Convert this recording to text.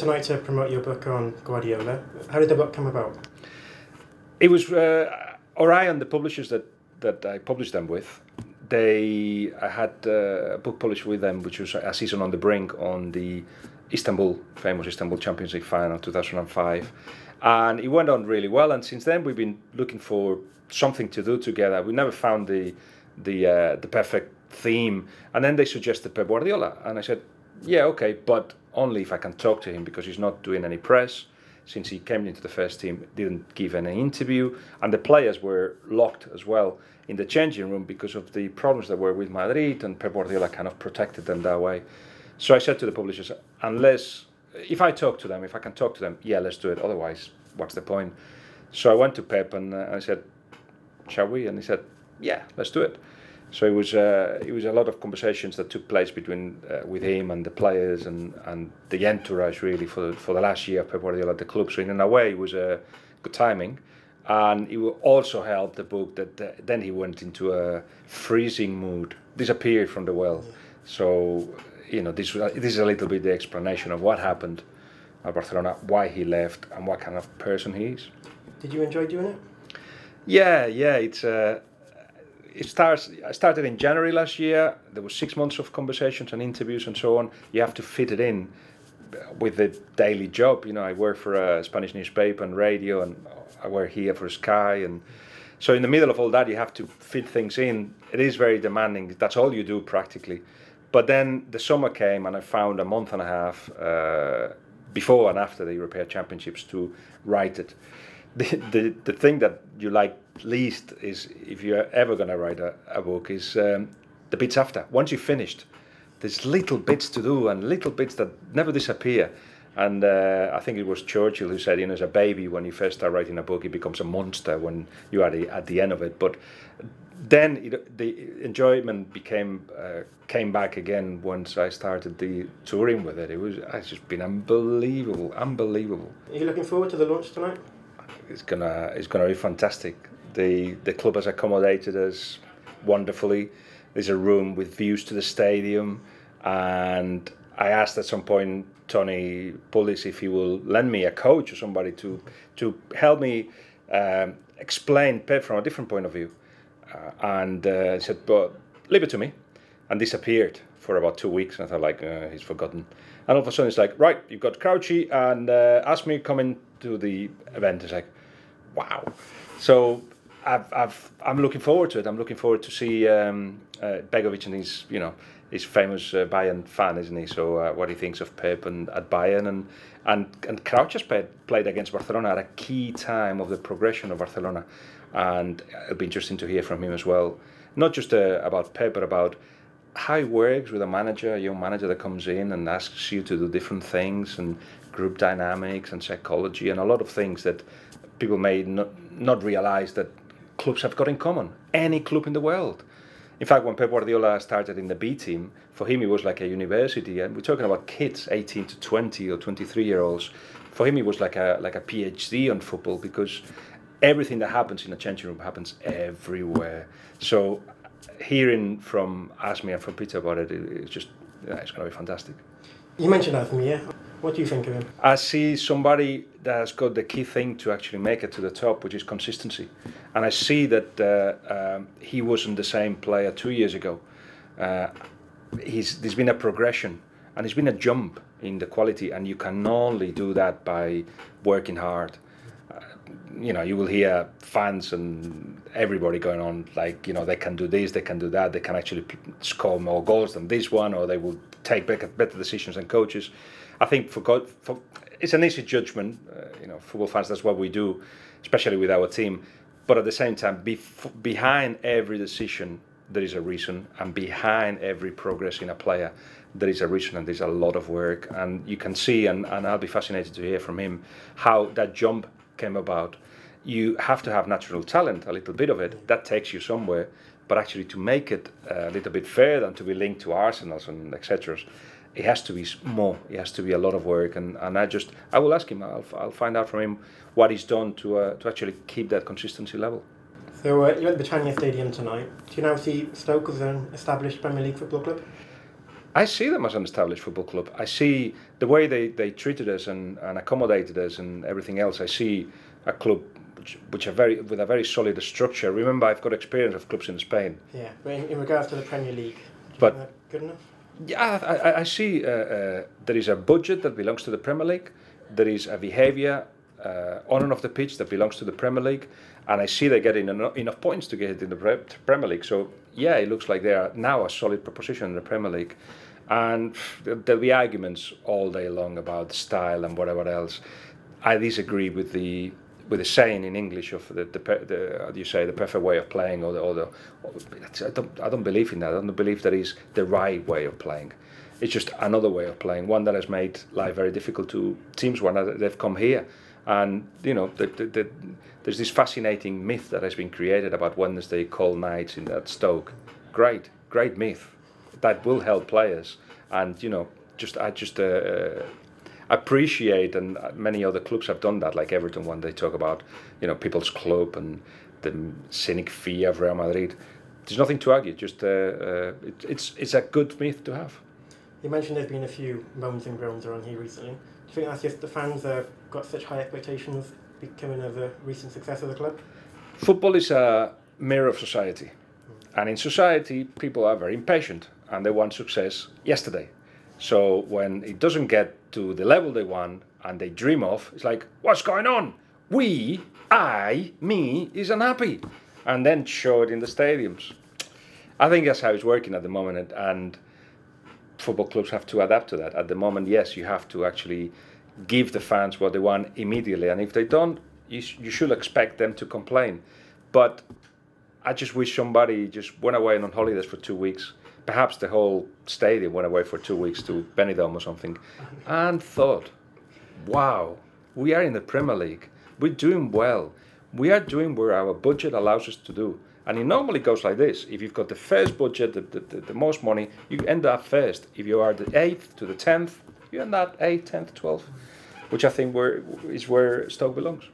tonight to promote your book on Guardiola. How did the book come about? It was Orion, the publishers that I published them with. I had a book published with them, which was A Season on the Brink, on the famous Istanbul Champions League final 2005, and it went on really well. And since then, we've been looking for something to do together. We never found the perfect theme, and then they suggested Pep Guardiola, and I said, yeah, okay, but only if I can talk to him, because he's not doing any press. Since he came into the first team, didn't give any interview, and the players were locked as well in the changing room because of the problems that were with Madrid, and Pep Guardiola kind of protected them that way. So I said to the publishers, if I can talk to them, yeah, let's do it. Otherwise, what's the point? So I went to Pep and I said, shall we? And he said, yeah, let's do it. So it was a lot of conversations that took place between with him and the players and the entourage, really, for the last year of Pep Guardiola at the club. So in a way, it was good timing, and it will also help the book that then he went into a freezing mood, disappeared from the well. So this is a little bit the explanation of what happened at Barcelona, why he left, and what kind of person he is. Did you enjoy doing it? Yeah, I started in January last year. There was 6 months of conversations and interviews and so on. You have to fit it in with the daily job. I work for a Spanish newspaper and radio, and I work here for Sky. And so in the middle of all that, you have to fit things in. It is very demanding. That's all you do practically. But then the summer came, and I found a month and a half before and after the European Championships to write it. The thing that you like least is, if you're ever going to write a book, is the bits after. Once you've finished, there's little bits to do and little bits that never disappear. And I think it was Churchill who said, as a baby, when you first start writing a book, it becomes a monster when you are at the end of it. But then the enjoyment came back again once I started the touring with it. It's just been unbelievable. Are you looking forward to the launch tonight? It's gonna be fantastic. The club has accommodated us wonderfully. There's a room with views to the stadium, and I asked at some point Tony Pulis if he will lend me a coach or somebody to help me explain Pep from a different point of view. And he said, "But leave it to me," and disappeared for about 2 weeks. And I thought, he's forgotten. And all of a sudden, it's like, right, you've got Crouchy and Asmi coming to the event. It's like, wow. So I'm looking forward to it. I'm looking forward to see Begovic, and he's famous Bayern fan, isn't he? So what he thinks of Pep and at Bayern, and Crouch has played against Barcelona at a key time of the progression of Barcelona, and it'll be interesting to hear from him as well. Not just about Pep, but about how it works with a young manager that comes in and asks you to do different things, and group dynamics and psychology, and a lot of things that people may not realize that clubs have got in common. Any club in the world. In fact, when Pep Guardiola started in the B team, for him it was like a university, and we're talking about kids, 18 to 20 or 23-year-olds. For him it was like a PhD on football, because everything that happens in a changing room happens everywhere. So hearing from Asmi and from Peter about it, it's going to be fantastic. You mentioned Asmi, yeah? What do you think of him? I see somebody that has got the key thing to actually make it to the top, which is consistency. And I see that he wasn't the same player 2 years ago. There's been a progression, and there's been a jump in the quality, and you can only do that by working hard. You will hear fans and everybody going on like, they can do this, they can do that, they can actually score more goals than this one, or they will take better decisions than coaches. I think it's an easy judgment. Football fans, that's what we do, especially with our team. But at the same time, behind every decision, there is a reason, and behind every progress in a player, there is a reason, and there's a lot of work. And you can see, and I'll be fascinated to hear from him, how that jump came about. You have to have natural talent, a little bit of it. That takes you somewhere. But actually, to make it a little bit further and to be linked to Arsenals and etc., it has to be more. It has to be a lot of work, and I will ask him. I'll find out from him what he's done to actually keep that consistency level. So you're at the Britannia Stadium tonight. Do you now see Stoke as an established Premier League football club? I see them as an established football club. I see the way they treated us and accommodated us and everything else. I see a club which are with a very solid structure. Remember, I've got experience of clubs in Spain. Yeah, but in regards to the Premier League, do you But- think that's good enough? Yeah, I see there is a budget that belongs to the Premier League. There is a behaviour on and off the pitch that belongs to the Premier League. And I see they're getting enough points to get in the Premier League. So, yeah, it looks like they are now a solid proposition in the Premier League. And there'll be arguments all day long about style and whatever else. I disagree with the saying in English of the how do you say, the perfect way of playing I don't believe in that. I don't believe that is the right way of playing. It's just another way of playing, one that has made life very difficult to teams when they've come here. And there's this fascinating myth that has been created about Wednesday cold nights in that Stoke. Great myth that will help players. And I just appreciate, and many other clubs have done that, like Everton, when they talk about people's club and the cynic fear of Real Madrid. There's nothing to argue. Just it's a good myth to have. You mentioned there's been a few moans and groans around here recently. Do you think that's just the fans have got such high expectations becoming of the recent success of the club? Football is a mirror of society. And in society, people are very impatient and they want success yesterday. So when it doesn't get to the level they want and they dream of, it's like, what's going on? Me is unhappy. And then show it in the stadiums. I think that's how it's working at the moment, and football clubs have to adapt to that. At the moment, yes, you have to actually give the fans what they want immediately, and if they don't, you should expect them to complain. But I just wish somebody just went away on holidays for 2 weeks. Perhaps the whole stadium went away for 2 weeks to Benidorm or something, and thought, wow, we are in the Premier League. We're doing well. We are doing where our budget allows us to do. And it normally goes like this. If you've got the first budget, the most money, you end up first. If you are the 8th to the 10th, you end up 8th, 10th, 12th, which I think is where Stoke belongs.